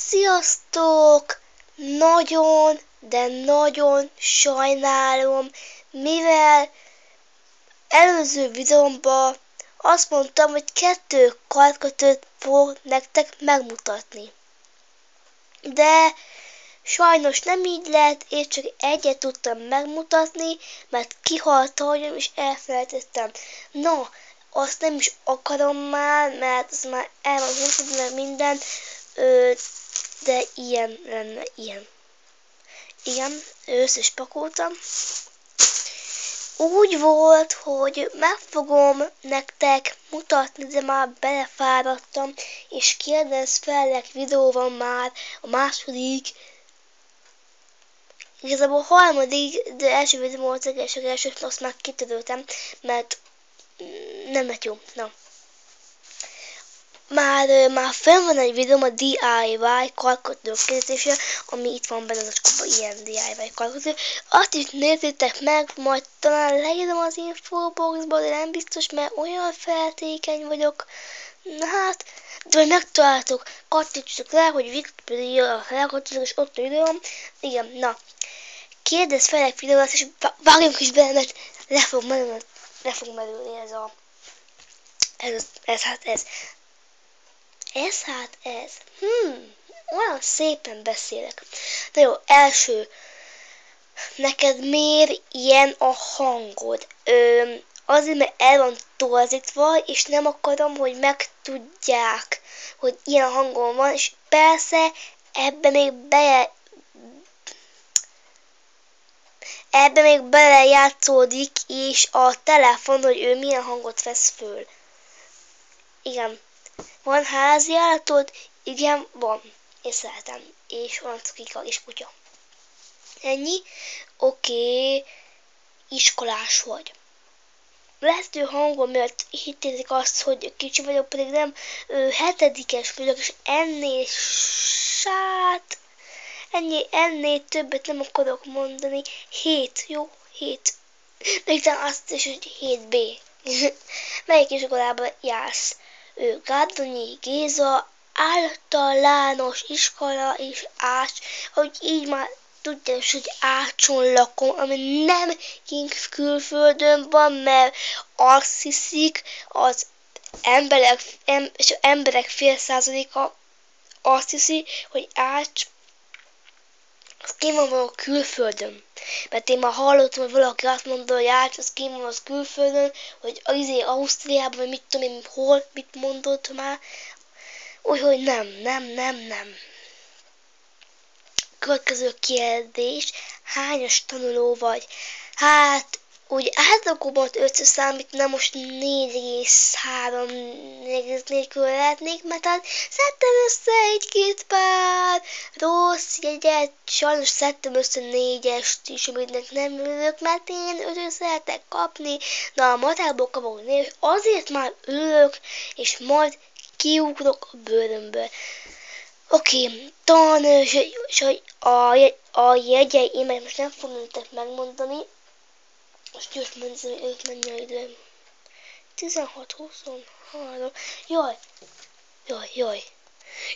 Sziasztok! Nagyon, de nagyon sajnálom, mivel előző videómban azt mondtam, hogy 2 karkötőt fogok nektek megmutatni. De sajnos nem így lett, és csak egyet tudtam megmutatni, mert kihalt a agyam, és elfelejtettem. Na, azt nem is akarom már, mert az már el van húzva, meg minden, de ilyen lenne, ilyen. Igen, össze is pakoltam. Úgy volt, hogy meg fogom nektek mutatni, de már belefáradtam, és kérdez fellek videó van már, a második, igazából a harmadik, de első videó volt az első, azt már kitöröltem, mert nem lett jó, na. Már fenn van egy videóm a DIY karkötők készítésére, ami itt van benne az acskóban, ilyen DIY karkötő. Azt is nézzétek meg, majd talán leírom az infoboxba, de nem biztos, mert olyan feltékeny vagyok. Na hát, de majd megtaláltok, kattintsatok rá, hogy Viktória rákattintok, és ott a videóm. Igen, na. Kérdezz fel egy videót, és vágjunk is bele, mert le fog merülni ez a... Ez. Olyan szépen beszélek. Na jó, első. Neked miért ilyen a hangod? Azért, mert el van torzítva, és nem akarom, hogy megtudják, hogy ilyen hangom van, és persze ebbe még belejátszódik is a telefon, hogy ő milyen hangot vesz föl. Igen. Van házi állatod? Igen, van. Én szeretem. És van cukika és kutya. Ennyi? Oké. Iskolás vagy. Lehető hangom miatt hittétek azt, hogy kicsi vagyok, pedig nem. 7-es vagyok, és ennél többet nem akarok mondani. 7, jó? 7. Még talán azt is, hogy 7B. Melyik iskolában jársz? Gárdonyi Géza, általános iskola és Ács, hogy így már tudják, hogy Ácson lakom, ami nem külföldön van, mert azt hiszik az emberek fél százaléka azt hiszi, hogy Ács az kint van a külföldön. Mert én már hallottam, hogy valaki azt mondta, hogy Ács, az kint van az külföldön, hogy Ausztriában, vagy mit tudom én, hol, mit mondott már. Úgyhogy nem. Következő kérdés, hányas tanuló vagy? Hát, úgy átlagomban összeszámítani, most 4,3-4 körül lehetnék, mert hát szedtem össze 1-2 pár rossz jegyet, sajnos szedtem össze 4-est is, aminek nem örülök, mert én 5-öt szeretek kapni, na a matekból kapok 4, azért már örülök, és majd kiugrok a bőrömből. Oké, talán a jegyeimet most nem fogom nektek megmondani. Most gyors mondom, hogy ők mennyi a időm. 16-23. Jaj.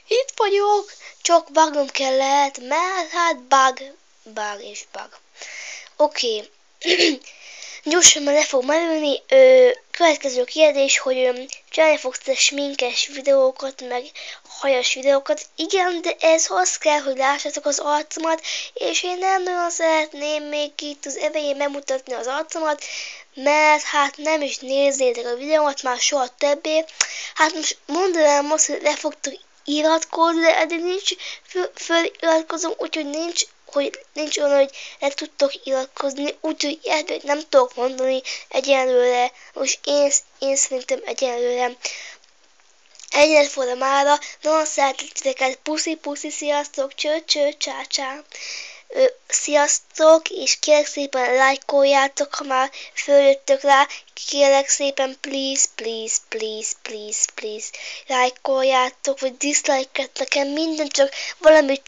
Itt vagyok, csak bugnom kellett, mert hát bug. Oké. Gyorsan már le fog merülni. Következő kérdés, hogy csinálni fogsz sminkes videókat, meg hajas videókat. Igen, de ez az kell, hogy lássátok az arcomat, és én nem nagyon szeretném még itt az elején bemutatni az arcomat, mert hát nem is nézzétek a videómat már soha többé. Hát most mondanám azt, hogy le fogtok iratkozni, de eddig nincs föliratkozom, úgyhogy nincs olyan, hogy le tudtok iratkozni, úgyhogy ebből nem tudok mondani egyenlőre. Most én szerintem egyenlőre. Ennyi lett volna mára. Nagyon szeretlek titeket. Puszi, sziasztok, cső, csá. Sziasztok, és kérlek szépen lájkoljátok, ha már följöttök rá. Kérlek szépen, please, lájkoljátok, vagy dislike-et nekem, minden csak valamit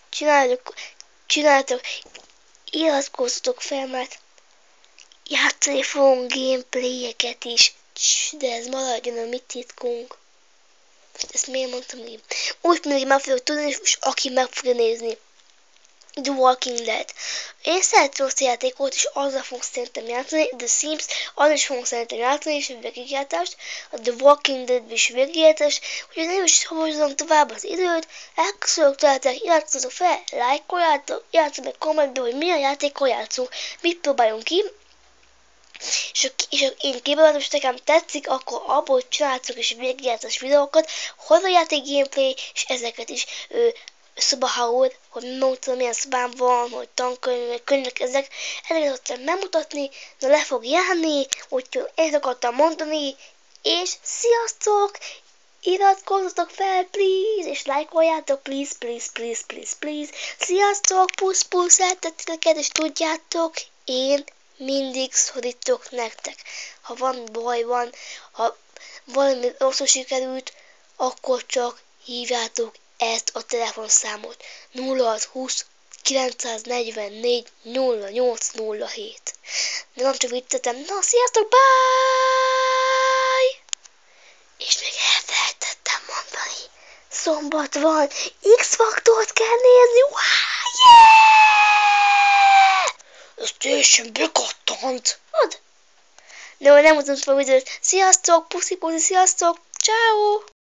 csináltok, iratkozzatok fel, mert játszani fogunk gameplayeket is, de ez maradjon a mi titkunk. Ezt miért mondtam így? Úgy mindig meg fogok tudni, és aki meg fogja nézni. The Walking Dead. Én szeretem azt a játékot, és azzal fogok szerintem játszani. The Sims, azzal is fogok szerintem játszani, és a végigjátást. A The Walking Dead is végigjátást. Úgyhogy nem is hozom tovább az időt. Elköszönök tőletek, iratkozzatok fel, lájkoljátok, írjátok meg kommentbe, hogy milyen játékkal játszunk, mit próbáljunk ki. És én kibelem, és nekem tetszik, akkor abból csináltok is végigjátszás videókat, horrorjáték gameplay, és ezeket is szobahaul, hogy megmutatom, milyen szobám van, hogy tankönyvek, könyvek ezeket tudtam megmutatni, de le fog járni, úgyhogy ezt akartam mondani, és sziasztok! Iratkozzatok fel, please, és lájkoljátok, please, please, please, please, please. Sziasztok, pusz, pusz, szereteteket, és tudjátok, én mindig szorítok nektek. Ha van baj van, ha valami rosszul sikerült, akkor csak hívjátok ezt a telefonszámot. 0620 944 0807. De nem csak viccetem. Na, sziasztok, bye! És még elfelejtettem mondani. Szombat van, X-faktort kell nézni. Wow, yeah! Ez teljesen bekattant. Ad? No, nem mutatom fel videót. Sziasztok, puszi, puszi, sziasztok, ciao.